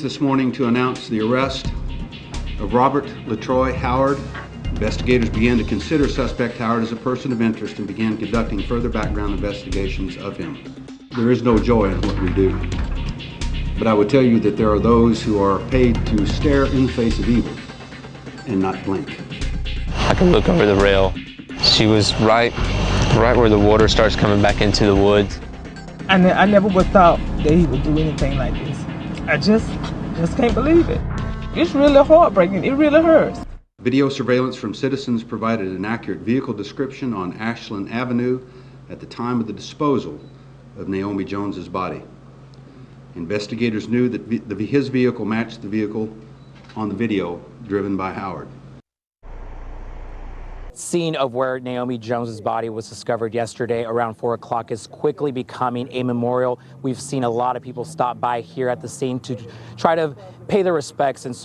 pleased this morning to announce the arrest of Robert LaTroy Howard. Investigators began to consider suspect Howard as a person of interest and began conducting further background investigations of him. There is no joy in what we do, but I would tell you that there are those who are paid to stare in the face of evil and not blink. I can look over the rail. She was right where the water starts coming back into the woods. I never would thought that he would do anything like this. I just can't believe it. It's really heartbreaking. It really hurts. Video surveillance from citizens provided an accurate vehicle description on Ashland Avenue at the time of the disposal of Naomi Jones's body. Investigators knew that his vehicle matched the vehicle on the video driven by Howard. Scene of where Naomi Jones's body was discovered yesterday around 4 o'clock is quickly becoming a memorial. We've seen a lot of people stop by here at the scene to try to pay their respects and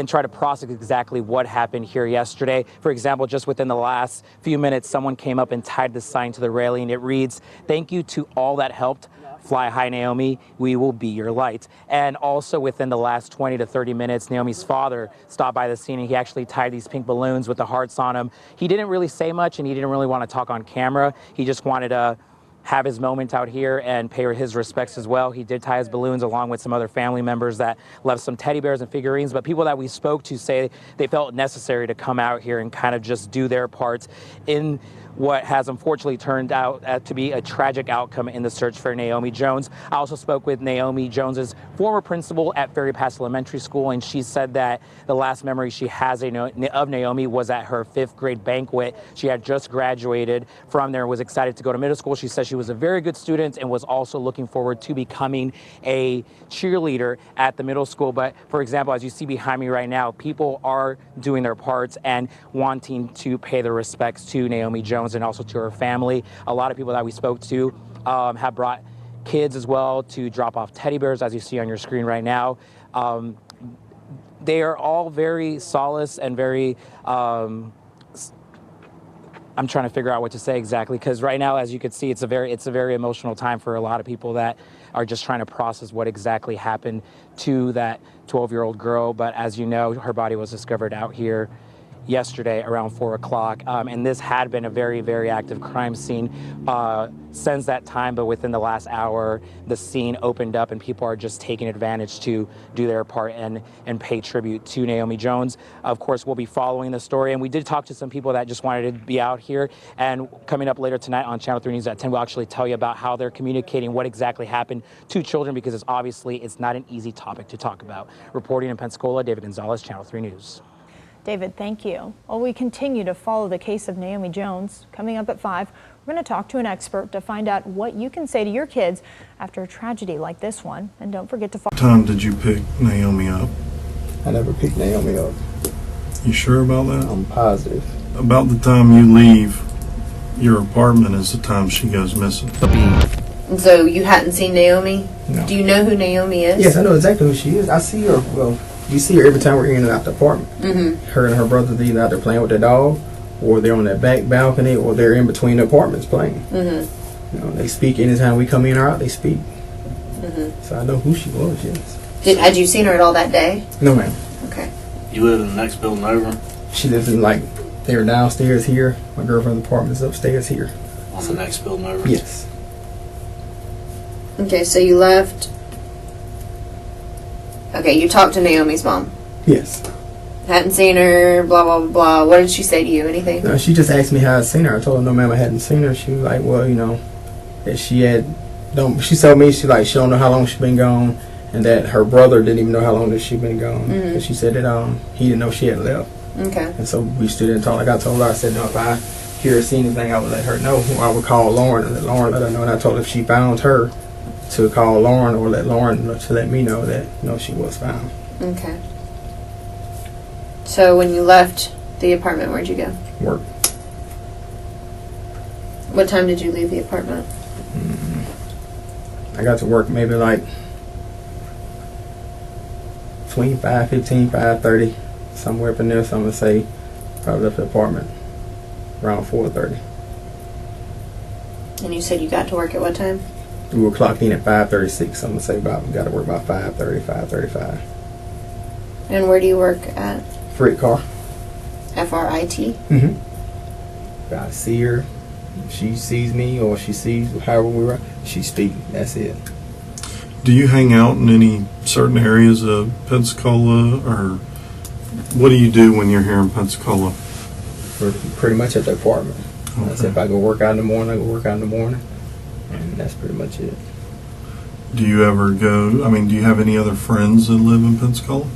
try to process exactly what happened here yesterday. For example, just within the last few minutes, someone came up and tied the sign to the railing. It reads, "Thank you to all that helped. Fly high, Naomi. We will be your light." And also within the last 20 to 30 minutes, Naomi's father stopped by the scene and he actually tied these pink balloons with the hearts on them. He didn't really say much and he didn't really want to talk on camera. He just wanted to have his moment out here and pay his respects as well. He did tie his balloons along with some other family members that left some teddy bears and figurines, but people that we spoke to say they felt necessary to come out here and kind of just do their parts in what has unfortunately turned out to be a tragic outcome in the search for Naomi Jones. I also spoke with Naomi Jones's former principal at Ferry Pass Elementary School, and she said that the last memory she has of Naomi was at her 5th grade banquet. She had just graduated from there, was excited to go to middle school. She said she was a very good student and was also looking forward to becoming a cheerleader at the middle school. But for example, as you see behind me right now, people are doing their parts and wanting to pay their respects to Naomi Jones and also to her family. A lot of people that we spoke to have brought kids as well to drop off teddy bears, as you see on your screen right now. They are all very solace and very, I'm trying to figure out what to say exactly, because right now, as you can see, it's a very emotional time for a lot of people that are just trying to process what exactly happened to that 12-year-old girl. But as you know, her body was discovered out here yesterday around 4 o'clock. And this had been a very, very active crime scene since that time. But within the last hour, the scene opened up and people are just taking advantage to do their part and pay tribute to Naomi Jones. Of course, we'll be following the story. And we did talk to some people that just wanted to be out here. And coming up later tonight on Channel 3 News at 10, we'll actually tell you about how they're communicating what exactly happened to children, because it's not an easy topic to talk about. Reporting in Pensacola, David Gonzalez, Channel 3 News. David, thank you. Well, we continue to follow the case of Naomi Jones. Coming up at 5, we're going to talk to an expert to find out what you can say to your kids after a tragedy like this one. And don't forget to follow. What time did you pick Naomi up? I never picked Naomi up. You sure about that? I'm positive. About the time you leave your apartment is the time she goes missing. And so you hadn't seen Naomi? No. Do you know who Naomi is? Yes, I know exactly who she is. I see her. Well, you see her every time we're in and out the apartment. Mm-hmm. Her and her brother, they're either out there playing with their dog, or they're on that back balcony, or they're in between the apartments playing. Mm-hmm. You know, they speak anytime we come in or out. They speak. Mm-hmm. So I know who she was. Yes. Had you seen her at all that day? No, ma'am. Okay. You live in the next building over? She lives in they were downstairs here. My girlfriend's apartment is upstairs here. On the next building over? Yes. Okay, so you left. Okay, you talked to Naomi's mom. Yes. Hadn't seen her, blah, blah, blah. What did she say to you? Anything? No, she just asked me how I'd seen her. I told her, no, ma'am, I hadn't seen her. She was like, well, you know, that she told me she don't know how long she's been gone, and that her brother didn't even know how long that she'd been gone. Mm-hmm. And she said that he didn't know she had left. Okay. And so we stood there and talked. Like I told her, I said, no, if I hear or see anything, I would let her know. I would call Lauren and let Lauren let her know. And I told her if she found her, to call Lauren or let Lauren to let me know that she was found. Okay. So when you left the apartment, where'd you go? Work. What time did you leave the apartment? I got to work maybe between 5:15, 5:30, somewhere up in there. So I'm gonna say probably left the apartment around 4:30. And you said you got to work at what time? We were clocked in at 5:36. So I'm gonna say about we got to work about 5:30, 5:35. And where do you work at? Freight car. FRIT? Mm-hmm. I see her. She sees me, or she sees however we were. She's speaking. That's it. Do you hang out in any certain areas of Pensacola, or what do you do when you're here in Pensacola? We're pretty much at the apartment. Okay. I said if I go work out in the morning, I go work out in the morning, and that's pretty much it. Do you ever go? I mean, do you have any other friends that live in Pensacola?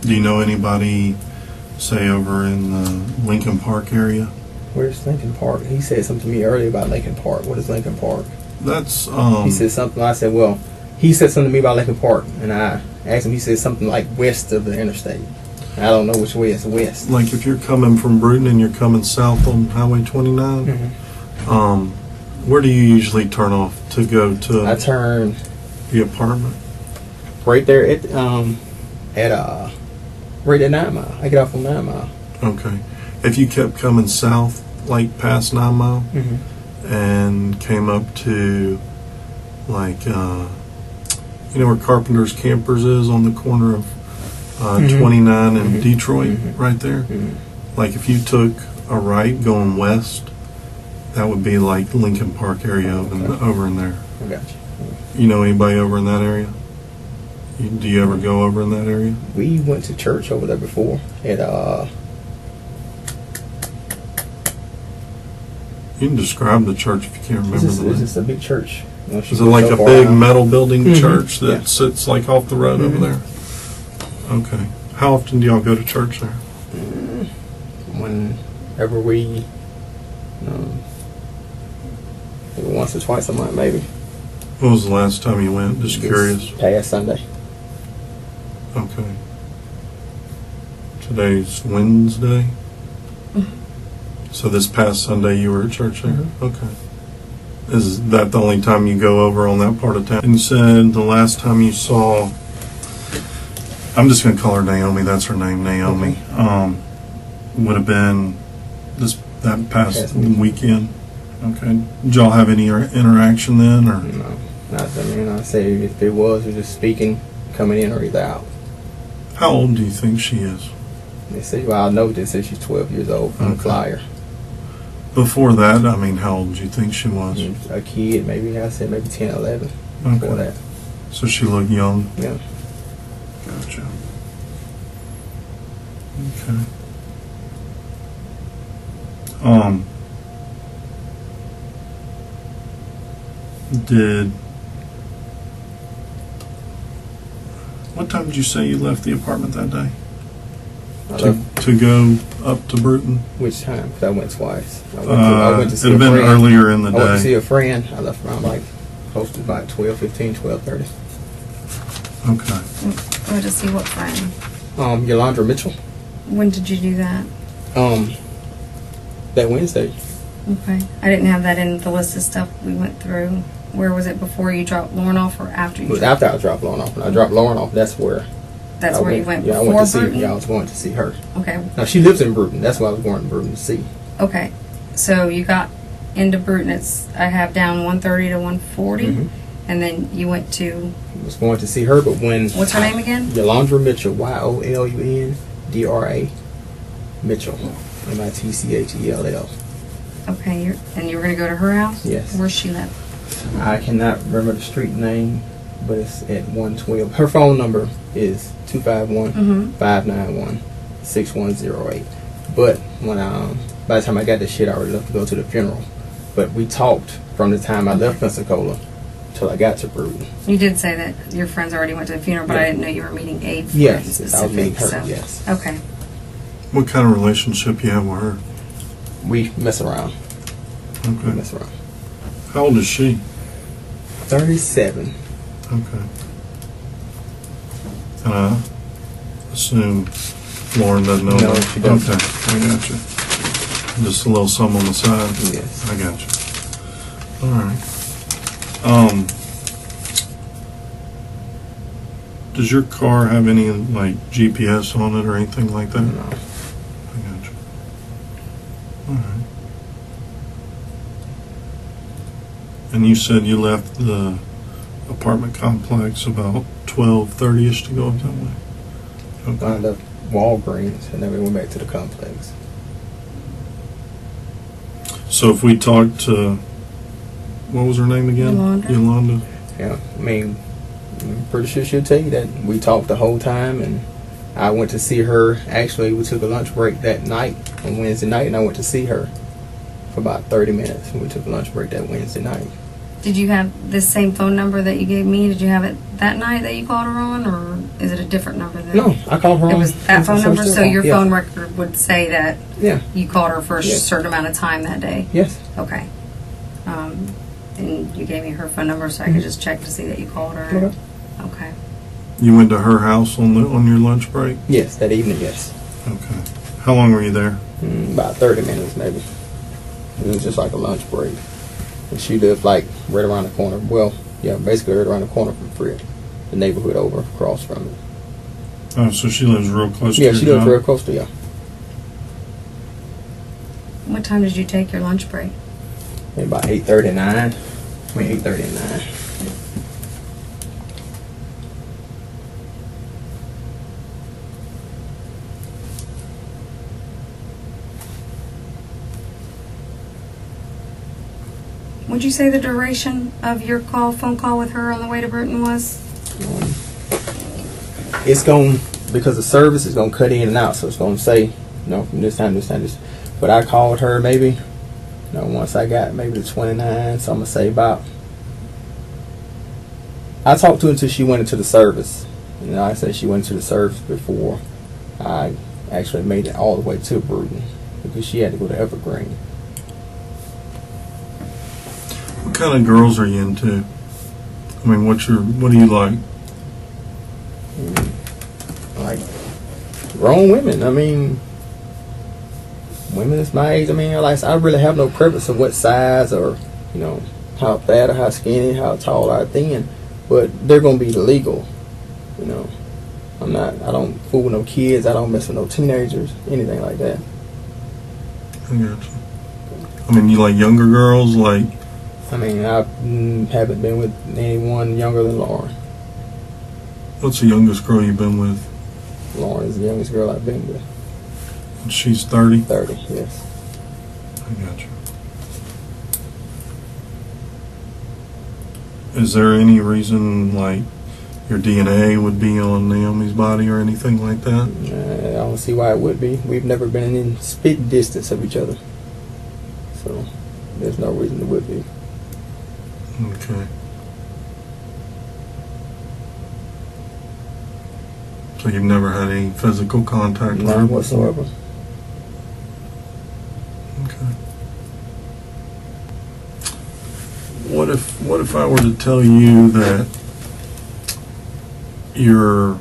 Do you know anybody, say, over in the Lincoln Park area? Where's Lincoln Park? He said something to me earlier about Lincoln Park. What is Lincoln Park? That's He said something. I said, well, he said something to me about Lincoln Park, and I asked him. He said something like west of the interstate. I don't know which way is west. like if you're coming from Bruton and you're coming south on Highway 29. Mm-hmm. Where do you usually turn off to go to I turn the apartment? right there right at 9 Mile. I get off on 9 Mile. Okay. If you kept coming south, like past 9 Mile, Mm-hmm. and came up to, like, you know where Carpenter's Campers is on the corner of 29 and Detroit, right there? Like, if you took a right going west, that would be like Lincoln Park area over in there. I got you. You know anybody over in that area? Do you ever go over in that area? We went to church over there before at You can describe the church if you can't remember it's the name. just a big church. You know, Is it like a big metal building church that Yeah. sits like off the road over there? Okay. How often do y'all go to church there? Whenever we, maybe once or twice a month, maybe. When was the last time you went? Just curious. This past Sunday. Okay. Today's Wednesday? So this past Sunday you were at church there? Okay. Is that the only time you go over on that part of town? And you said the last time you saw, I'm just going to call her Naomi, that's her name, Naomi, would have been that past weekend? Okay. Did y'all have any interaction then? Or? No. Not I mean, I say if it was just speaking, coming in or either out. How old do you think she is? They say, well, I know they say she's 12 years old from the flyer. Before that, I mean, how old do you think she was? A kid, maybe, I said maybe 10, 11 before that. So she looked young? Yeah. Gotcha. Okay. What time did you say you left the apartment that day? To go up to Bruton? Which time? Because I went twice. I went to see it'd a have been friend. earlier in the I went to day. see a friend. I left around like close to about 12:15, 12:30. Okay. Or to see what friend? Yolanda Mitchell. When did you do that? That Wednesday. Okay. I didn't have that in the list of stuff we went through. Where was it before you dropped Lauren off or after you It was dropped? after I dropped Lauren off. When I dropped Lauren off, that's where. That's I where you went Yeah, I before went to see her. Bruton? Yeah, I was going to see her. Okay. Now she lives in Bruton. That's why I was going to Bruton to see. Okay. So you got into Bruton. I have down 130 to 140. Mhm. And then you went to, I was going to see her, but when. what's her name again? Yolanda Mitchell. YOLUNDRA Mitchell. MITCHELL. Okay. And you were going to go to her house? Yes. Where's she live? I cannot remember the street name, but it's at 112. Her phone number is 251-591-6108. But when by the time I got this shit, I already left to go to the funeral. But we talked from the time I left Pensacola till I got to Bruton. You did say that your friends already went to the funeral, but Yeah. I didn't know you were meeting a friend Yes, specific. I was meeting her. So. Yes, Okay. What kind of relationship you have with her? we mess around. We Okay. mess around. How old is she? 37. Okay. And I assume Lauren doesn't know No, that? she doesn't. Okay, I got you. Just a little something on the side? Yes. I got you. All right. Does your car have any, like, GPS on it or anything like that? No. I got you. All right. And you said you left the apartment complex about 12:30ish to go up that way? I Okay. left Walgreens and then we went back to the complex. So if we talked to, what was her name again? Yolanda. Yolanda. Yeah, I mean, I'm pretty sure she'll tell you that we talked the whole time, and I went to see her. Actually, we took a lunch break that night on Wednesday night, and I went to see her for about 30 minutes. And we took a lunch break that Wednesday night. Did you have this same phone number that you gave me? Did you have it that night that you called her on, or is it a different number? No, I called her. It was that phone number, so your yeah. phone record would say that Yeah. you called her for a Yes. certain amount of time that day. Yes. Okay. And you gave me her phone number so I could just check to see that you called her. Okay. Okay. You went to her house on your lunch break? Yes, that evening. Yes. Okay. How long were you there? About 30 minutes, maybe. It was just like a lunch break. And she lived like right around the corner. Well, yeah, basically right around the corner from Fred, the neighborhood over across from it. Oh, so she lives real close to Yeah, your she lives job? real close to you. What time did you take your lunch break? Maybe about 8:39. Between 8:30 and 9. Would you say the duration of your phone call with her on the way to Bruton was? It's going, because the service is going to cut in and out, so it's going to say, you know, from this time, this time, this. But I called her maybe, you know, once I got maybe the 29, so I'm going to say about, I talked to her until she went into the service. You know, I said she went into the service before I actually made it all the way to Bruton, because she had to go to Evergreen. What kind of girls are you into? I mean, what do you like? Like grown women. I mean, women that's my age. I mean, I really have no preference of what size or, you know, how fat or how skinny, how tall or thin, but they're gonna be legal. You know, I don't fool with no kids. I don't mess with no teenagers, anything like that. I got you. I mean, you like younger girls, like. I mean, I haven't been with anyone younger than Lauren. What's the youngest girl you've been with? Lauren is the youngest girl I've been with. And she's 30? 30, yes. I got you. Is there any reason, like, your DNA would be on Naomi's body or anything like that? I don't see why it would be. We've never been in spit distance of each other. So, there's no reason it would be. Okay. So you've never had any physical contact with her None before? whatsoever. Okay. What if I were to tell you that your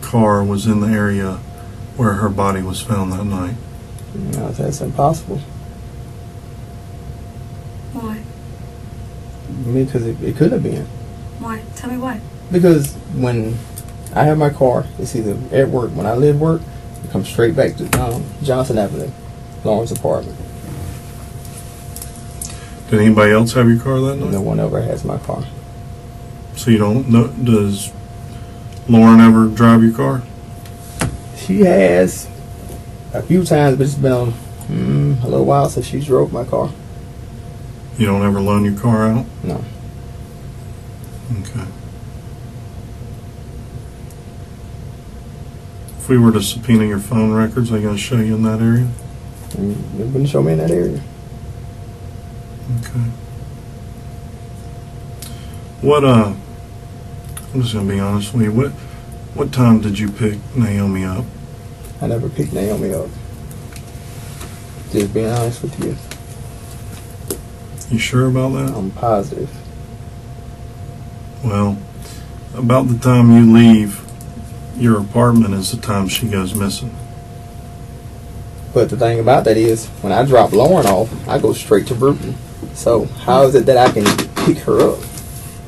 car was in the area where her body was found that night? No, that's impossible. Why? Because it could have been. Why? Tell me why. Because when I have my car, it's either at work. When I leave work, it comes straight back to Johnson Avenue, Lauren's apartment. Did anybody else have your car that night? No one ever has my car. So you don't know, does Lauren ever drive your car? She has a few times, but it's been a little while since she drove my car. You don't ever loan your car out? No. Okay. If we were to subpoena your phone records, are they going to show you in that area? They wouldn't show me in that area. Okay. What, I'm just going to be honest with you. What time did you pick Naomi up? I never picked Naomi up. Just being honest with you. You sure about that? I'm positive. Well, about the time you leave your apartment is the time she goes missing. But the thing about that is, when I drop Lauren off, I go straight to Bruton. So how is it that I can pick her up?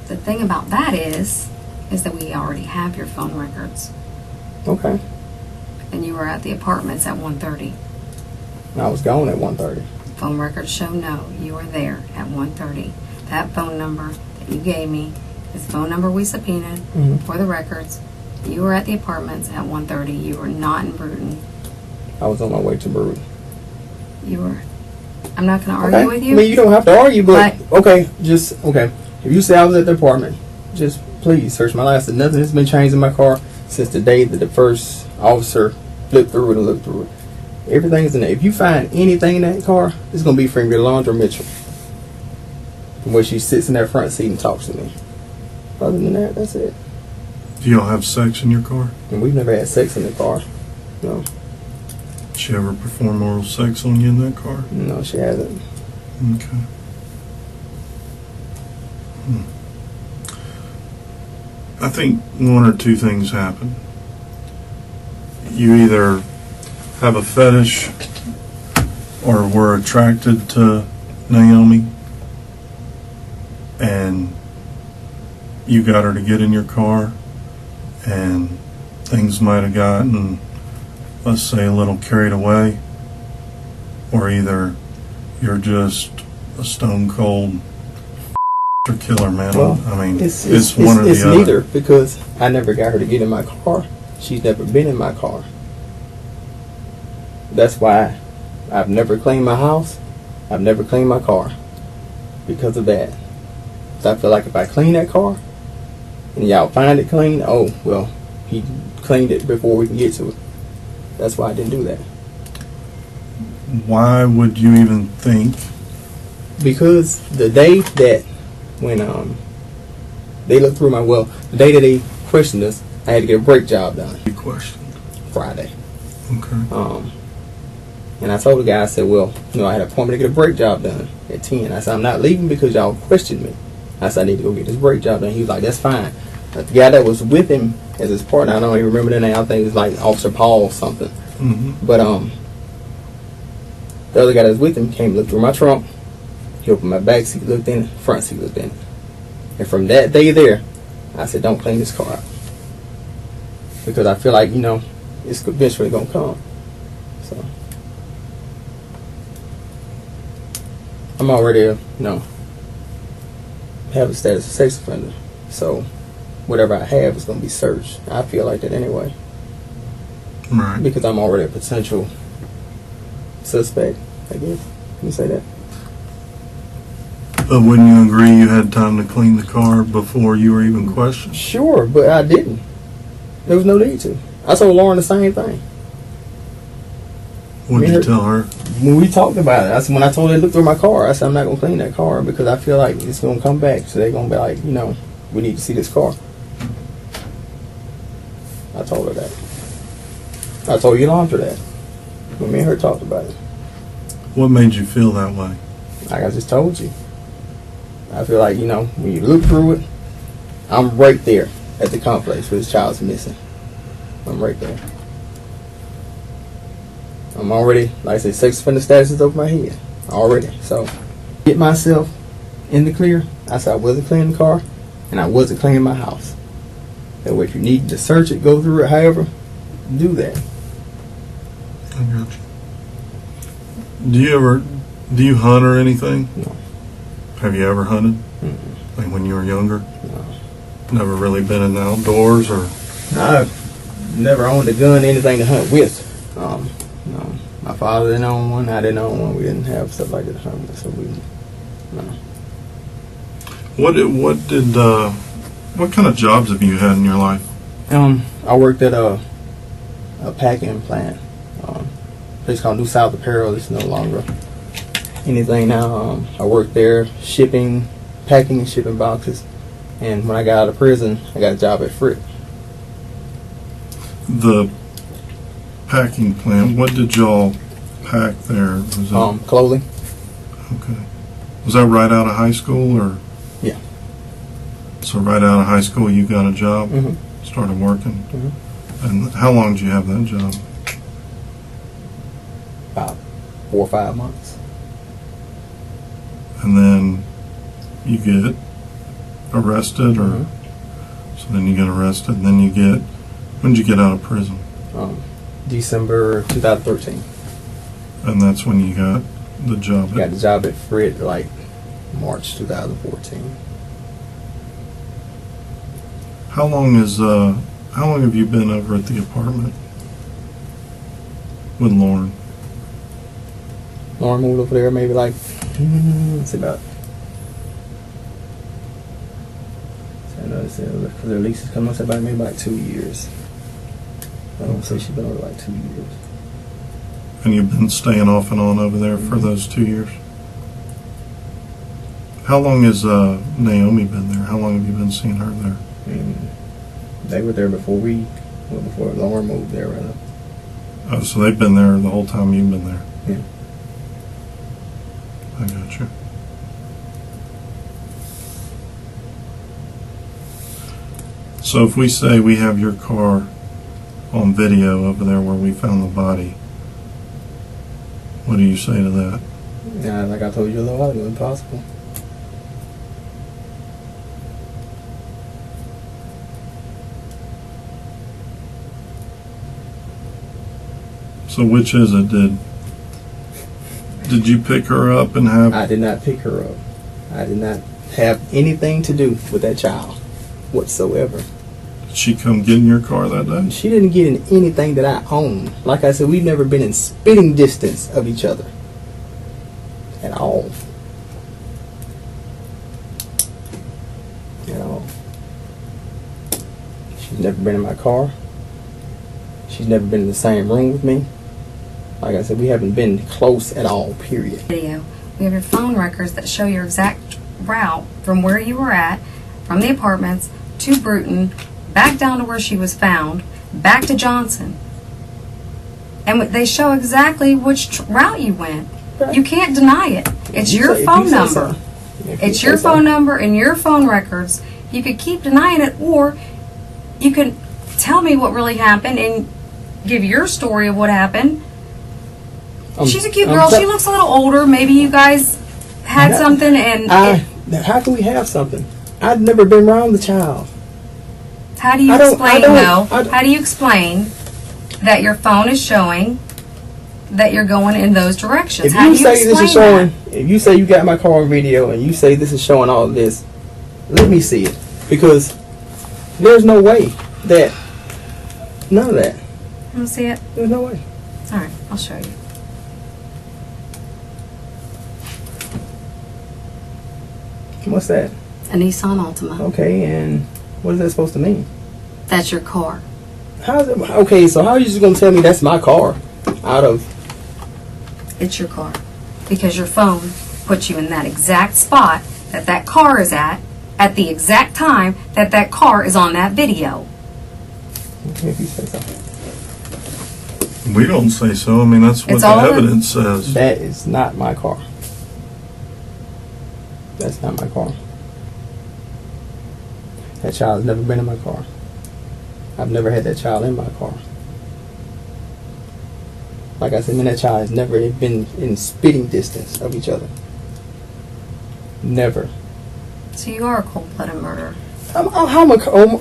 The thing about that is that we already have your phone records. Okay. And you were at the apartments at 1:30. I was gone at 1:30. Phone records show no, you were there at 1:30. that phone number that you gave me is the phone number we subpoenaed for the records. You were at the apartments at 1:30. You were not in Bruton. I was on my way to Bruton. You were. I'm not going to argue with you. I mean, you don't have to argue, but okay. If you say I was at the apartment, just please search my license. Nothing has been changed in my car since the day that the first officer flipped through it and looked through it. Everything is in there. If you find anything in that car, it's going to be from Yolanda Mitchell. From where she sits in that front seat and talks to me. Other than that, that's it. Do y'all have sex in your car? And we've never had sex in the car. No. Did she ever perform oral sex on you in that car? No, she hasn't. Okay. I think one or two things happen. You either have a fetish or were attracted to Naomi and you got her to get in your car and things might have gotten, let's say, a little carried away, or either you're just a stone cold killer, man. Well, I mean, it's one or the other. neither, because I never got her to get in my car. She's never been in my car. That's why I've never cleaned my house. I've never cleaned my car because of that. So I feel like if I clean that car and y'all find it clean, oh, well, he cleaned it before we can get to it. That's why I didn't do that. Why would you even think? Because the day that when they looked through the day that they questioned us, I had to get a brake job done. You questioned? Friday. Okay. And I told the guy, I said, well, I had an appointment to get a brake job done at 10. I said, I'm not leaving because y'all questioned me. I said, I need to go get this brake job done. He was like, that's fine. But the guy that was with him as his partner, I don't even remember the name. I think it was like Officer Paul or something. Mm-hmm. But the other guy that was with him came, looked through my trunk. He opened my back seat, looked in it, front seat, looked in it. And from that day there, I said, don't clean this car out. Because I feel like, it's eventually going to come. So, I'm already, have a status of sex offender. So, whatever I have is going to be searched. I feel like that anyway. Right. Because I'm already a potential suspect, I guess. Can you say that? But wouldn't you agree you had time to clean the car before you were even questioned? Sure, but I didn't. There was no need to. I told Lauren the same thing. What did you tell her? When we talked about it, when I told her to look through my car, I said, I'm not going to clean that car because I feel like it's going to come back. So they're going to be like, we need to see this car. I told her that. I told Yolanda that. When me and her talked about it. What made you feel that way? Like I just told you. I feel like, when you look through it, I'm right there at the complex where this child's missing. I'm right there. I'm already, like I said, sex offender status is over my head. Already. So, get myself in the clear. I said I wasn't cleaning the car, and I wasn't cleaning my house. That way, if you need to search it, go through it, however, do that. I got you. Do you hunt or anything? No. Have you ever hunted? Mm-mm. Like when you were younger? No. Never really been in the outdoors or? I've never owned a gun, anything to hunt with. No. My father didn't own one. I didn't own one. We didn't have stuff like that to hunt with. So no. What kind of jobs have you had in your life? I worked at a packing plant. Place called New South Apparel. It's no longer anything now. I worked there packing and shipping boxes. And when I got out of prison, I got a job at Frick. The packing plant, what did y'all pack there? Was it, clothing. Okay. Was that right out of high school or? Yeah. So right out of high school you got a job? Mm-hmm. Started working? Mm-hmm. And how long did you have that job? About 4 or 5 months. And then you get arrested or? Mm-hmm. So then you get arrested and then when did you get out of prison? December 2013. And that's when you got the job. Got the job at Fred like March 2014. How long have you been over at the apartment with Lauren? Lauren moved over there maybe like, it's about, I know it's because their lease is coming up, about maybe like 2 years. I don't say she's been over like 2 years. And you've been staying off and on over there for those 2 years? How long has Naomi been there? How long have you been seeing her there? They were there before before Lauren moved there, rather. Oh, so they've been there the whole time you've been there? Yeah. I got you. So if we say we have your car on video over there where we found the body, what do you say to that? Yeah, like I told you a little while ago, impossible. So which is it? Did you pick her up and have... I did not pick her up. I did not have anything to do with that child whatsoever. Did she come get in your car that day? She didn't get in anything that I own. Like I said, we've never been in spitting distance of each other at all. At all. She's never been in my car. She's never been in the same room with me. Like I said, we haven't been close at all, period. Video. We have your phone records that show your exact route from where you were at, from the apartments to Bruton, back down to where she was found, back to Johnson. And they show exactly which route you went. You can't deny it. It's your phone number. It's your phone number and your phone records. You could keep denying it, or you can tell me what really happened and give your story of what happened. She's a cute girl. She looks a little older. Maybe you guys had something and... how can we have something? I've never been around the child. How do you explain, though? How do you explain that your phone is showing that you're going in those directions? If How you do you say this is showing, that? if you say you got my car on video and you say this is showing all of this, let me see it. Because there's no way that, none of that. You want to see it? There's no way. All right, I'll show you. What's that? A Nissan Altima. Okay, and what is that supposed to mean? That's your car. How's it? Okay, so how are you just going to tell me that's my car? Out of... It's your car. Because your phone puts you in that exact spot that that car is at the exact time that that car is on that video. Okay, if you say so. We don't say so. I mean, that's what the evidence says. That is not my car. That's not my car. That child has never been in my car. I've never had that child in my car. Like I said, me and that child has never been in spitting distance of each other. Never. So you are a cold-blooded murderer.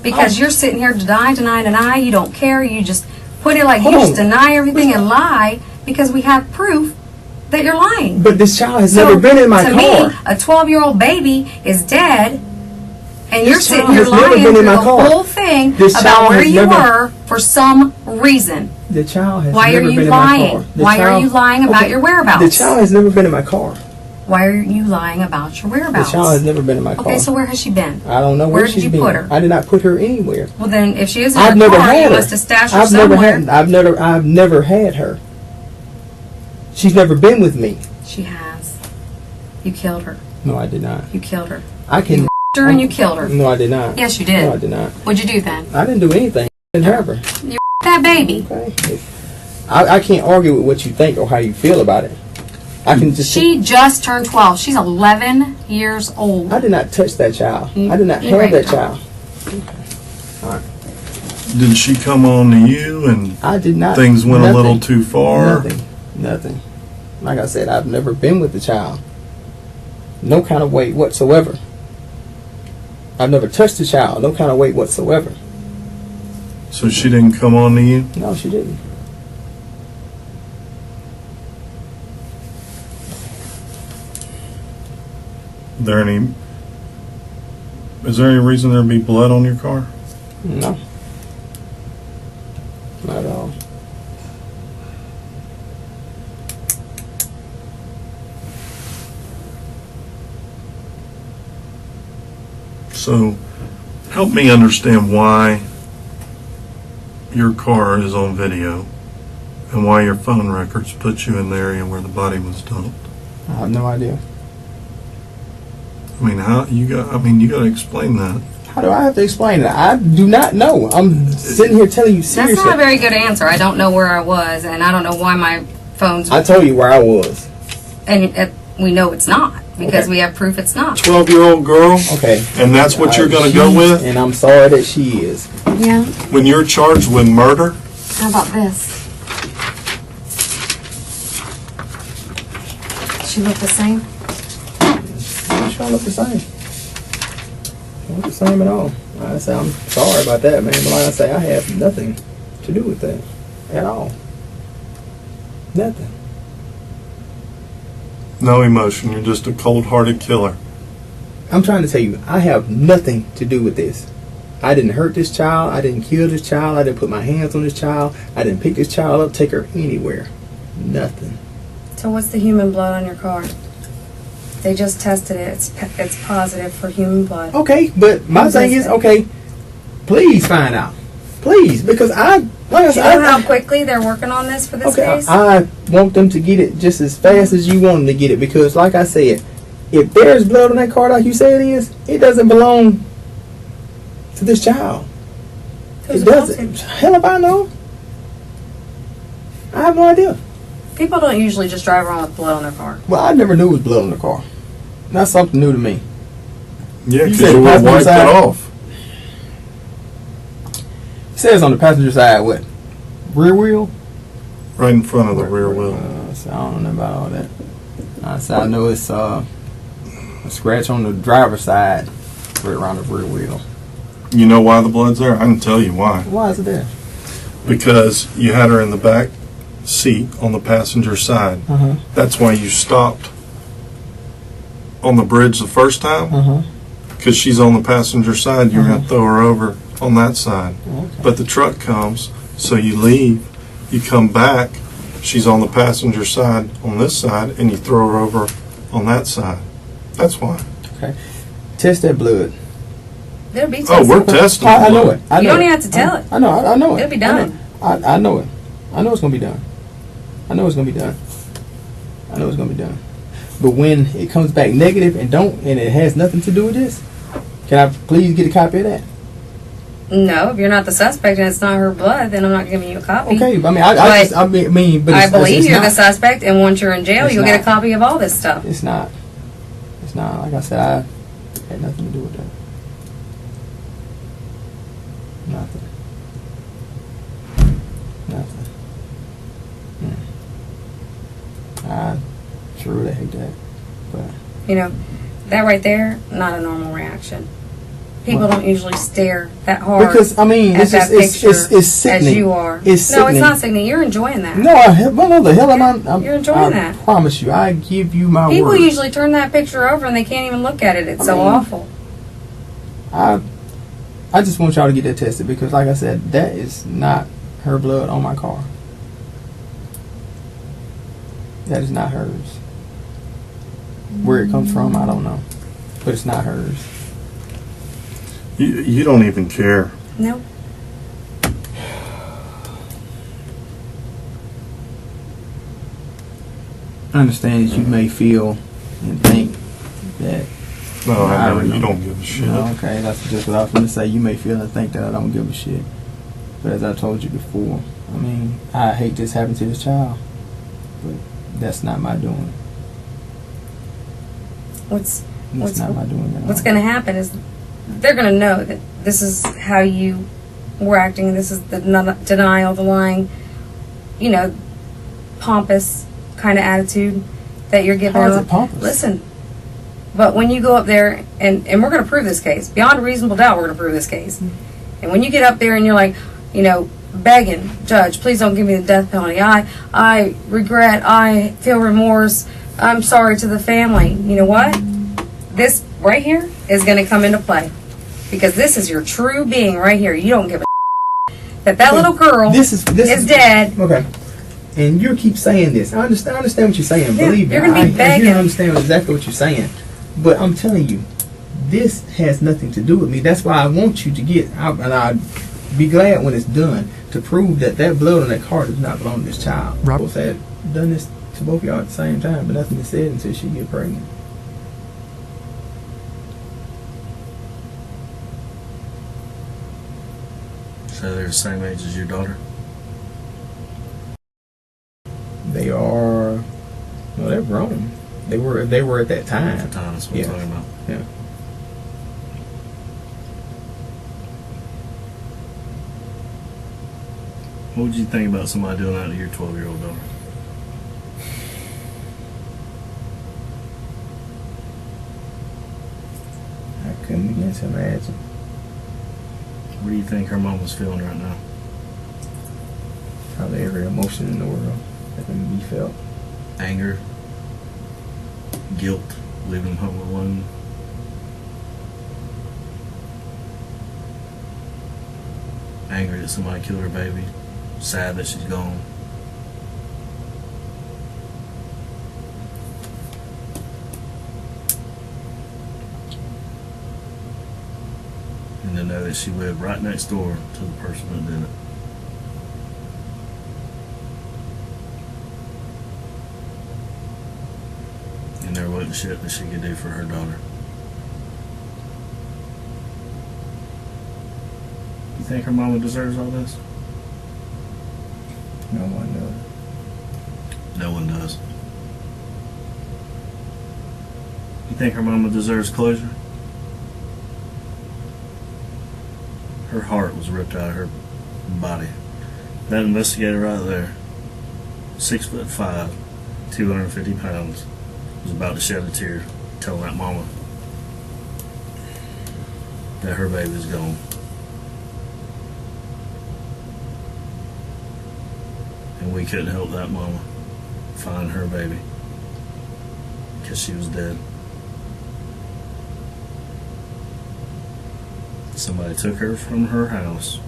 Because you're sitting here deny. You don't care. You just put it like you just deny everything and lie because we have proof that you're lying. But this child has never been in my car. To me, a 12-year-old baby is dead, and you're sitting here lying through the whole thing about where you were for some reason. The child has never been in my car. Why are you lying about your whereabouts? The child has never been in my car. Why are you lying about your whereabouts? The child has never been in my car. Okay, so where has she been? I don't know where she's been. Where did you put her? I did not put her anywhere. Well, then, if she is in your car, you must have stashed her somewhere. I've never had her. She's never been with me. She has. You killed her. No, I did not. You killed her. You her and you killed her. No, I did not. Yes, you did. No, I did not. What'd you do then? I didn't do anything. I didn't have her. You that baby. Okay. I can't argue with what you think or how you feel about it. I can just. She just turned 12. She's 11 years old. I did not touch that child. I did not have that child. Okay. All right. Did she come on to you and I did not. Things went a little too far? Nothing. Like I said, I've never been with the child. No kind of weight whatsoever. I've never touched the child. No kind of weight whatsoever. So she didn't come on to you? No, she didn't. Is there any reason there'd be blood on your car? No. Not at all. So, help me understand why your car is on video and why your phone records put you in the area where the body was dumped. I have no idea. I mean, you got to explain that. How do I have to explain it? I do not know. I'm sitting here telling you seriously. That's not a very good answer. I don't know where I was, and I don't know why my phone's. I told you where I was. And we know it's not because Okay. we have proof it's not. 12-year-old girl? Okay. And that's what you're going to go with? And I'm sorry that she is. Yeah. When you're charged with murder? How about this? She look the same? She don't look the same. She don't look the same at all. I say I'm sorry about that, man. But like I say, I have nothing to do with that at all. Nothing. No emotion. You're just a cold-hearted killer. I'm trying to tell you, I have nothing to do with this. I didn't hurt this child. I didn't kill this child. I didn't put my hands on this child. I didn't pick this child up, take her anywhere. Nothing. So what's the human blood on your car? They just tested it. It's positive for human blood. Okay, but my thing is, okay, please find out. Please, because like I Do you said, know how quickly they're working on this for this okay, case? I want them to get it just as fast as you want them to get it, because like I said, if there's blood on that car like you say it is, it doesn't belong to this child. Who's It doesn't. Hell if I know. I have no idea. People don't usually just drive around with blood on their car. Well, I never knew it was blood on the car. That's something new to me. Yeah, because said you would have passenger wiped side? it off. It says on the passenger side, what? Rear wheel? Right in front of the rear wheel. So I don't know about all that. I know it's a scratch on the driver's side, right around the rear wheel. You know why the blood's there? I can tell you why. Why is it there? Because you had her in the back seat on the passenger side. Uh-huh. That's why you stopped on the bridge the first time. Uh-huh. Because she's on the passenger side, you're going to throw her over on that side. Okay. But the truck comes, so you leave, you come back, she's on the passenger side on this side, and you throw her over on that side. That's why. Okay. Test that blood. They'll be Oh, tested. we're testing. I know blood. it. I know You don't it. even have to tell it. I know. I know it. It'll be done. I know it. I know it's gonna be done. I know it's gonna be done. I know it's gonna be done. But when it comes back negative and it has nothing to do with this, can I please get a copy of that? No, if you're not the suspect and it's not her blood, then I'm not giving you a copy. Okay, I mean, but I it's, believe it's you're not, the suspect, and once you're in jail, It's you'll get a not. copy of all this stuff. It's not. It's not. Like I said, I had nothing to do with that. Nothing. Nothing. I sure would hate that, but You know, that right there, not a normal reaction. People What? don't usually stare that hard because I mean, at it's that just picture it's sickening. as you are. It's No, sickening. it's not sickening. You're enjoying that. No, what the hell am I? You're enjoying that. I promise you, I give you my People word. usually turn that picture over and they can't even look at it. It's I so mean, awful. I just want y'all to get that tested because, like I said, that is not her blood on my car. That is not hers. Where it comes from, I don't know, but it's not hers. You don't even care. No. I understand that you may feel and think that. No, I know. already You don't give a shit. No, okay, that's just what I was going to say. You may feel and think that I don't give a shit. But as I told you before, I mean, I hate this happening to this child. But that's not my doing. What's That's not my doing at all. going to happen is they're going to know that this is how you were acting. This is the denial, the lying, pompous kind of attitude that you're giving How is them. it pompous? Listen, but when you go up there, and we're going to prove this case. Beyond a reasonable doubt, we're going to prove this case. And when you get up there and you're like, begging, Judge, please don't give me the death penalty. I regret, I feel remorse, I'm sorry to the family. You know what? this right here is going to come into play. Because this is your true being right here. You don't give a that little girl is dead. Okay. And you keep saying this. I understand what you're saying. Yeah, Believe me. you're gonna be begging. I understand exactly what you're saying. But I'm telling you, this has nothing to do with me. That's why I want you to get out, and I'd be glad when it's done to prove that blood on that car does not belong to this child. Rob had done this to both of y'all at the same time, but nothing is said until she get pregnant. So they're the same age as your daughter? They are. No, they're grown. They were at that time. At the time, that's what Yeah. I'm talking about. Yeah. What would you think about somebody doing that to your 12-year-old daughter? I couldn't begin to imagine. What do you think her mom was feeling right now? Probably every emotion in the world that can be felt. Anger, guilt, leaving him home alone. Angry that somebody killed her baby. Sad that she's gone. And to know that she lived right next door to the person that did it. And there wasn't shit that she could do for her daughter. You think her mama deserves all this? No one does. No one does. You think her mama deserves closure? Her heart was ripped out of her body. That investigator right there, 6'5", 250 pounds, was about to shed a tear, telling that mama that her baby's gone. And we couldn't help that mama find her baby because she was dead. Somebody took her from her house,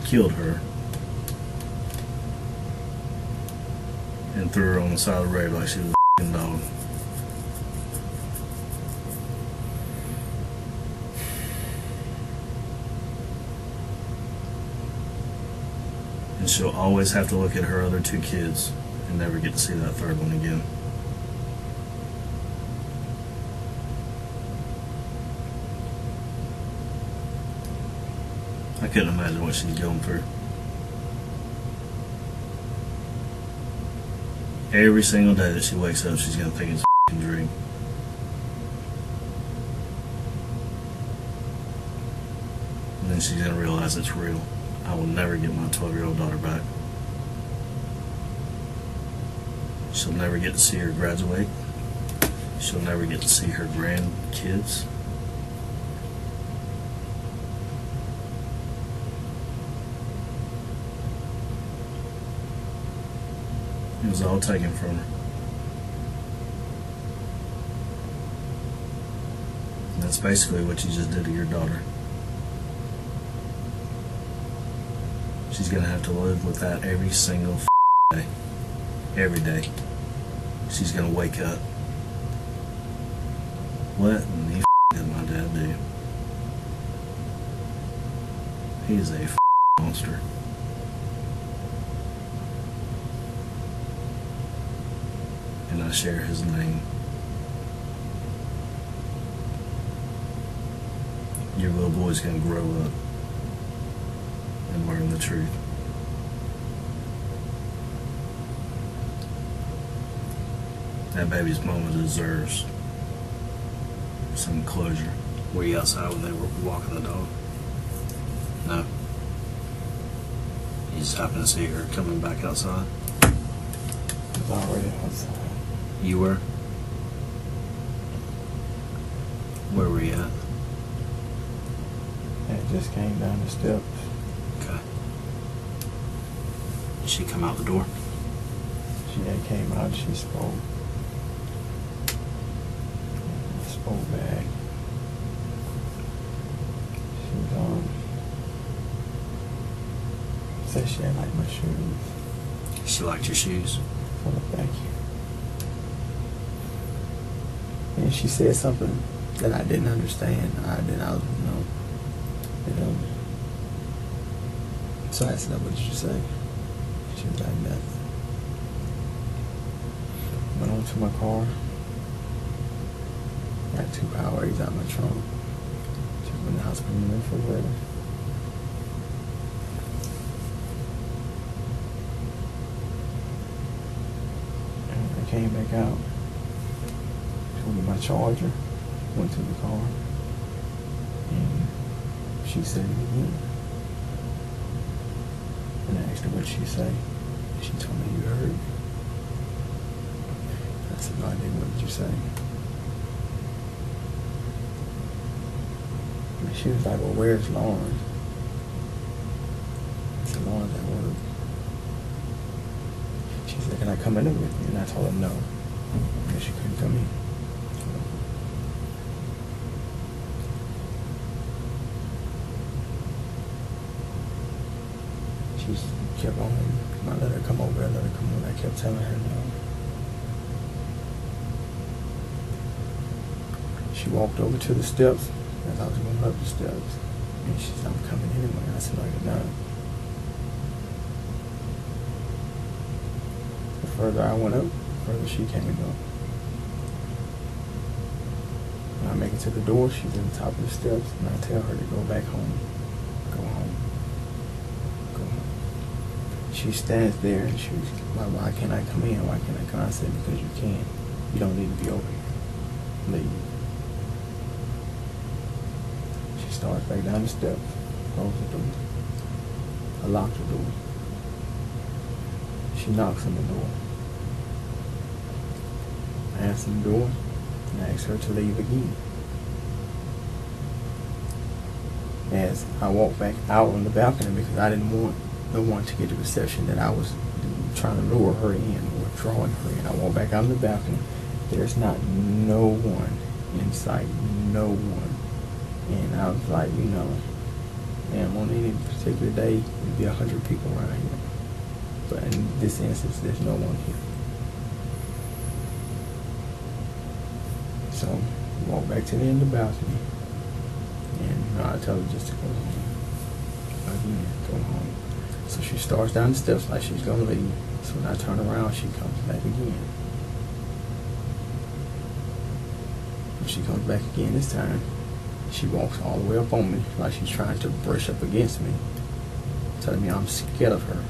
killed her, and threw her on the side of the road like she was a f***ing dog. And she'll always have to look at her other 2 kids and never get to see that third one again. I couldn't imagine what she's going through. Every single day that she wakes up, she's going to think it's a f***ing dream. And then she's going to realize it's real. I will never get my 12-year-old daughter back. She'll never get to see her graduate. She'll never get to see her grandkids. It was all taken from her. And that's basically what you just did to your daughter. She's going to have to live with that every single day. Every day. She's going to wake up. What in the did my dad do? He is a monster. And I share his name. Your little boy's going to grow up and learn the truth. That baby's mama deserves some closure. Were you outside when they were walking the dog? No. You just happened to see her coming back outside? I was already outside. You were? Where were you at? It just came down the steps. Okay. Did she come out the door? She came out, she spoke. spoke back. She said she didn't like my shoes. She liked your shoes. Oh, thank you. And she said something that I didn't understand. So I asked her, what did you say? She was like, nothing. Went on to my car. Got 2 Powerades out of my trunk. Took them in the house, put them in the refrigerator. And I came back out. Told me my charger. Went to the car. And she said it again. And I asked her what she say. And she told me, you heard me. I said, no, I didn't. What did you say? And she was like, well, where's Lauren? I said, Lauren's at work. She said, can I come in with you? And I told her no. Because she couldn't come in. She kept on, I let her come over, I let her come over. I kept telling her no. She walked over to the steps as I was going up the steps. And she said, I'm coming anyway. I said, no, you're not. The further I went up, the further she came up. When I make it to the door, she's at the top of the steps, and I tell her to go back home. Go home. Go home. She stands there, and she's like, why can't I come in? Why can't I come? I said, because you can. You don't need to be over here. Leave. Starts back down the steps, closes the door. I lock the door. She knocks on the door. I answer the door and I ask her to leave again. As I walk back out on the balcony because I didn't want no one to get the perception that I was trying to lure her in or drawing her in. I walk back out on the balcony. There's not no one in sight, no one. And I was like, man, on any particular day, there'd be 100 people around here. But in this instance, there's no one here. So, I walk back to the end of the balcony. And I tell her just to go home. Again, go home. So she starts down the steps like she's going to leave. So when I turn around, she comes back again. When she comes back again this time, she walks all the way up on me like she's trying to brush up against me, telling me I'm scared of her.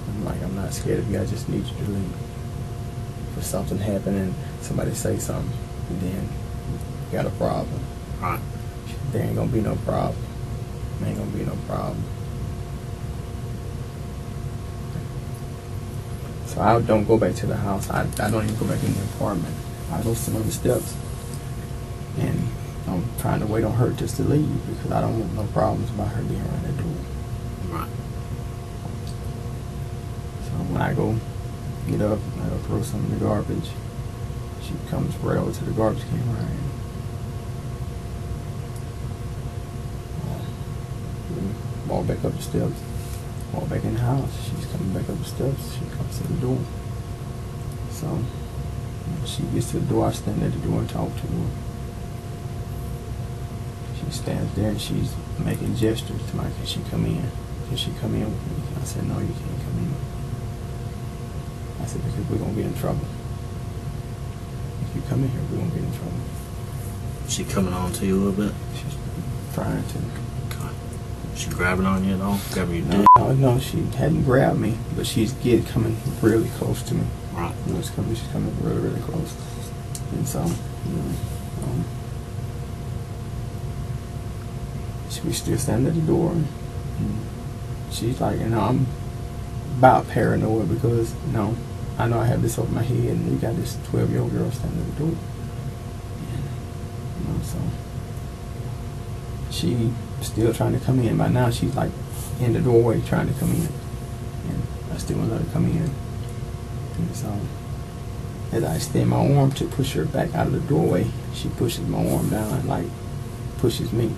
I'm like, I'm not scared of you, I just need you to leave. If something happened and somebody say something, then you got a problem. Right. There ain't gonna be no problem. There ain't gonna be no problem. So I don't go back to the house. I don't even go back in the apartment. I go sit on the steps and I'm trying to wait on her just to leave because I don't want no problems about her being around that door. Right. So when I go get up, I go throw some in the garbage. She comes right over to the garbage can where I am. Walk back up the steps. Walk back in the house. She's coming back up the steps. She comes to the door. So when she gets to the door, I stand at the door and talk to her. She stands there and she's making gestures to me. Can she come in? Can she come in with me? I said, no, you can't come in. I said, because we're going to get in trouble. If you come in here, we're going to get in trouble. She coming on to you a little bit? She's trying to. Okay. She grabbing on you at all? Grabbing your dick? No, she hadn't grabbed me, but she's coming really close to me. Right. She's coming really, really close. And so, we still standing at the door. And she's like, I'm about paranoid because, I know I have this over my head and we got this 12-year-old girl standing at the door. And, so she still trying to come in. By now she's like in the doorway trying to come in. And I still want to let her come in. And so as I extend my arm to push her back out of the doorway, she pushes my arm down and like pushes me,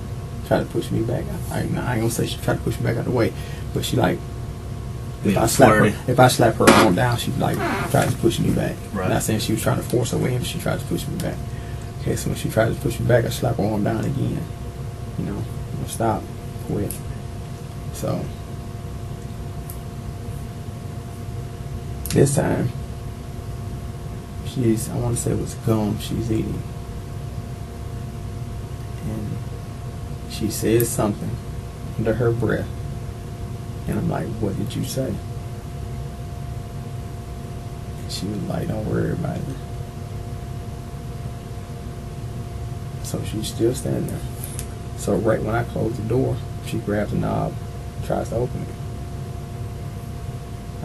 try to push me back. I ain't gonna say she tried to push me back out of the way, but she like if I slap her arm down, she like tries to push me back. Right. Not saying she was trying to force her way in, but she tried to push me back. Okay, so when she tries to push me back, I slap her arm down again. You know, stop, quit. So this time, I want to say it was gum she's eating. And she says something under her breath. And I'm like, what did you say? And she was like, don't worry about it. So she's still standing there. So right when I close the door, she grabs the knob, tries to open it.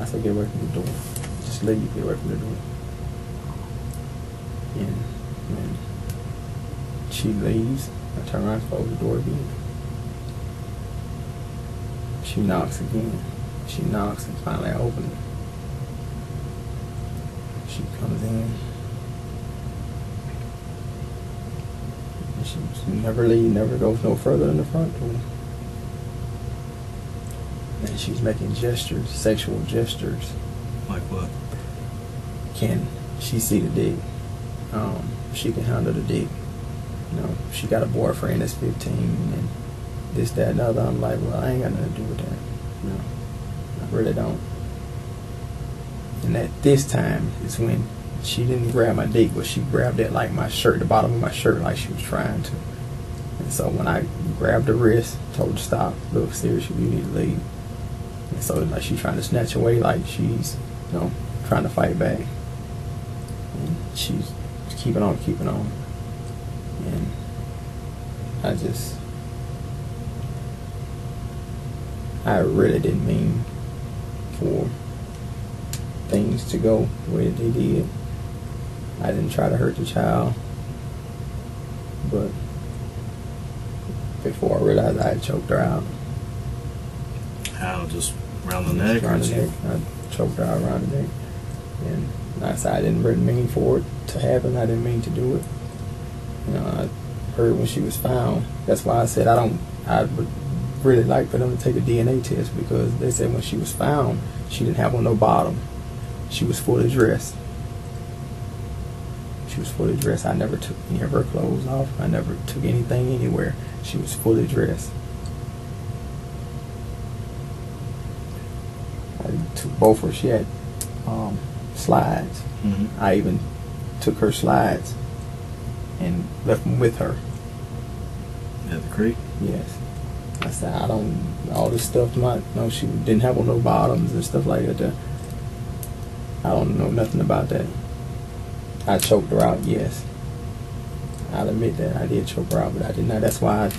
I said, get away from the door. Just leave, get away from the door. And when she leaves, I turn around and close the door again. She knocks again. She knocks and finally I open it. She comes in. And she never leaves, never goes no further than the front door. And she's making gestures, sexual gestures. Like what? Can she see the dick? She can handle the dick. You know, she got a boyfriend that's 15 and this, that, and the other. I'm like, well, I ain't got nothing to do with that. No, I really don't. And at this time is when she didn't grab my dick, but she grabbed at like my shirt, the bottom of my shirt, like she was trying to. And so when I grabbed her wrist, told her to stop, look, seriously, you need to leave. And so like she's trying to snatch away, like she's, you know, trying to fight back. And she's keeping on. And I really didn't mean for things to go the way that they did. I didn't try to hurt the child, but before I realized I had choked her out. How? Just around the neck? Around the neck. I choked her out around the neck. And like I said, I didn't really mean for it to happen. I didn't mean to do it. You know, I heard when she was found. That's why I said I would really like for them to take a DNA test, because they said when she was found, she didn't have on no bottom. She was fully dressed. She was fully dressed. I never took any of her clothes off. I never took anything anywhere. She was fully dressed. I took both of her. She had slides. Mm-hmm. I even took her slides and left them with her. At the creek? Yes. I said, all this stuff, no, she didn't have on no bottoms and stuff like that. I don't know nothing about that. I choked her out, yes. I'll admit that I did choke her out, but I did not. That's why I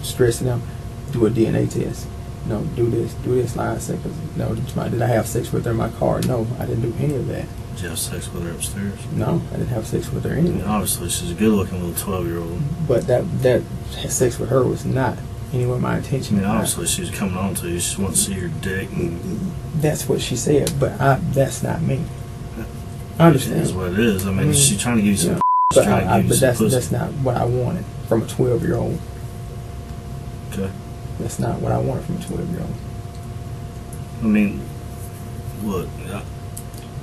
stressed them, do a DNA test. No, do this. Like I said, because no, did I have sex with her in my car? No, I didn't do any of that. Did you have sex with her upstairs? No, I didn't have sex with her anywhere. Obviously, she's a good-looking little 12-year-old. But that sex with her was not anywhere my intention. I mean, obviously, she was coming on to you. She wanted to see your dick. That's what she said, but that's not me. I understand. It is what it is. I mean, she's trying to give you some. But that's not what I wanted from a 12-year-old. Okay. That's not what I wanted from a 12-year-old. I mean, look,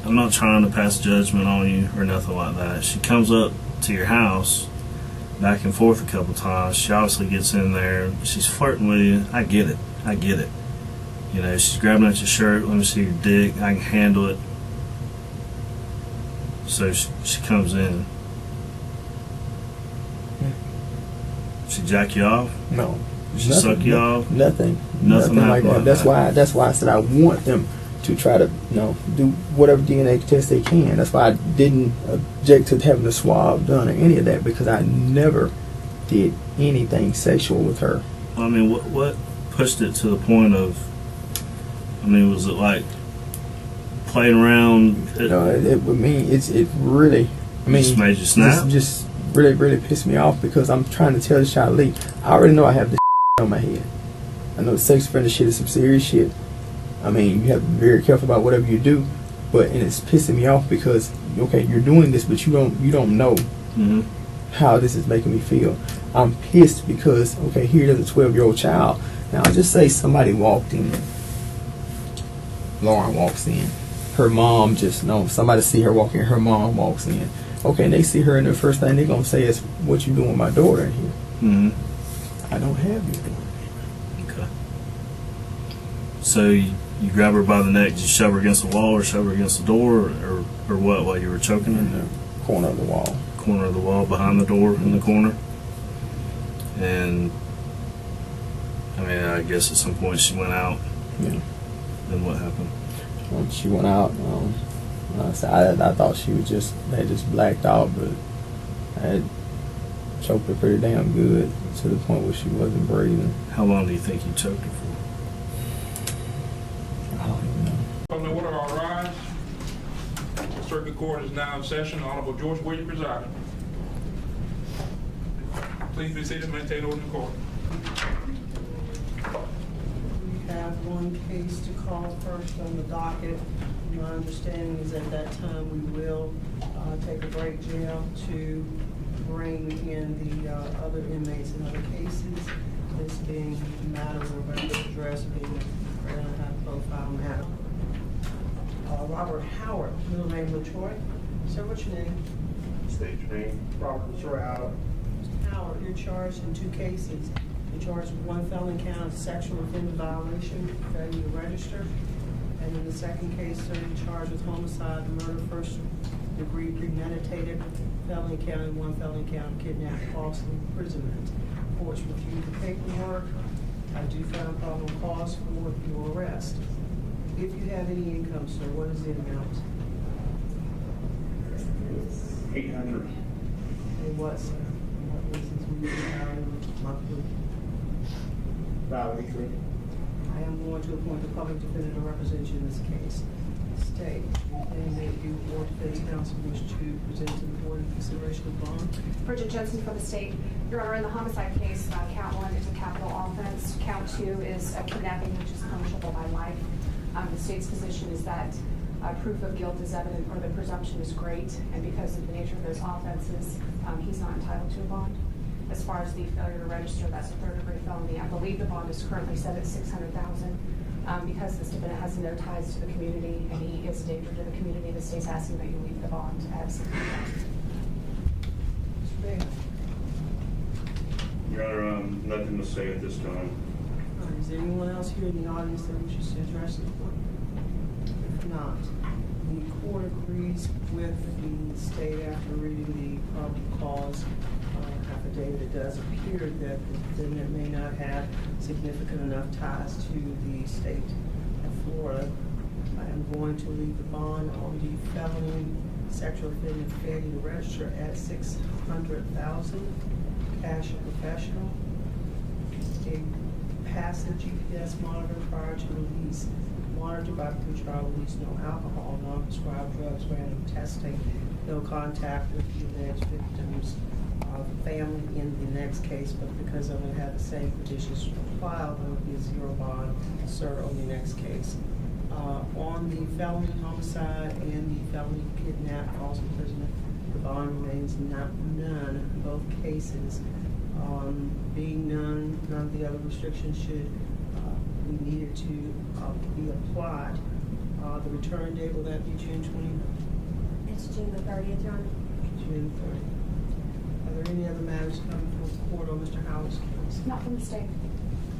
I'm not trying to pass judgment on you or nothing like that. She comes up to your house, back and forth a couple times. She obviously gets in there. She's flirting with you. I get it. You know, she's grabbing at your shirt. Let me see your dick. I can handle it. So she comes in. She jack you off? No. She suck you off? Nothing like like that. that. That's why I said I want them to try to, do whatever DNA test they can. That's why I didn't object to having the swab done or any of that, because I never did anything sexual with her. I mean, what pushed it to the point of? I mean, was it like playing around? It really. I mean, just made you snap. Just really pissed me off, because I'm trying to tell this child, Lee, I already know I have this on my head. I know sex offender shit is some serious shit. I mean, you have to be very careful about whatever you do, and it's pissing me off because okay, you're doing this, but you don't know how this is making me feel. I'm pissed because okay, here there's a 12-year-old child. Now just say somebody walked in. Lauren walks in. Her mom just knows. Somebody see her walk in. Her mom walks in. Okay, and they see her, and the first thing they're gonna say is, "What you doing with my daughter in here?" I don't have your daughter. Okay. So you grab her by the neck, you shove her against the wall, or shove her against the door, or what? While you were choking her? In the corner of the wall. Corner of the wall, behind the door, in the corner. And I mean, I guess at some point she went out. Yeah. Then what happened? When she went out, I thought she was they just blacked out, but I had choked her pretty damn good to the point where she wasn't breathing. How long do you think you choked her for? I don't even know. From the order, all rise. The circuit court is now in session. Honorable George Williams presiding. Please be seated and maintain order in the court. We have one case to call first on the docket. My understanding is at that time we will take a break jail to bring in the other inmates in other cases. This being a matter of address being a high profile matter. Robert Howard, middle name LaTroy. Sir, what's your name? State your name. Robert LaTroy Howard. Mr. Howard, you're charged in 2 cases. You're charged with 1 felony count of sexual offender violation, failure to register. And in the second case, sir, you're charged with homicide, murder, first degree premeditated, felony count, and 1 felony count of kidnap, false imprisonment. Courts refuse the paperwork. I do find probable cause for your arrest. If you have any income, sir, what is the amount? 800. And what, sir? What reasons will you retire monthly? Bi-weekly. I am going to appoint the public defender to represent you in this case. State, and that you or defense counsel wish to present to the board in consideration of bond. Bridget Jensen for the state. Your Honor, in the homicide case, count 1 is a capital offense. Count 2 is a kidnapping, which is punishable by life. The state's position is that proof of guilt is evident, or the presumption is great, and because of the nature of those offenses, he's not entitled to a bond. As far as the failure to register, that's a 3rd-degree felony. I believe the bond is currently set at $600,000. Because this defendant has no ties to the community and he is a danger to the community, the state's asking that you leave the bond at $600,000. Mr. Bailey. Your Honor, nothing to say at this time. Is there anyone else here in the audience that wishes to address the court? If not, the court agrees with the state after reading the probable cause affidavit. It does appear that the defendant may not have significant enough ties to the state of Florida. I am going to leave the bond on the felony sexual offender failure to register at $600,000. Cash and professional. A passive GPS monitor prior to release. Monitored by pretrial release. No alcohol, non-prescribed drugs, random testing. No contact with the alleged victims. Family in the next case, but because I'm going to have the same petitions filed, there will be a 0 bond, sir, on the next case. On the felony homicide and the felony kidnap, false imprisonment, the bond remains none in both cases. Being none of the other restrictions should be needed to be applied. The return date, will that be June 20th? It's June the 30th, Your Honor. June 30th. Are there any other matters coming from the court on Mr. Howard's case? Not from the state.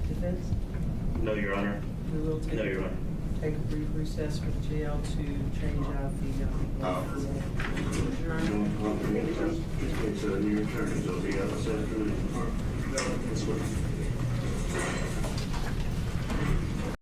Defense? No, Your Honor. We will No, Your Honor. take a brief recess for the jail to change out the adjourn. It's a new attorney, so it'll be out this afternoon. This way.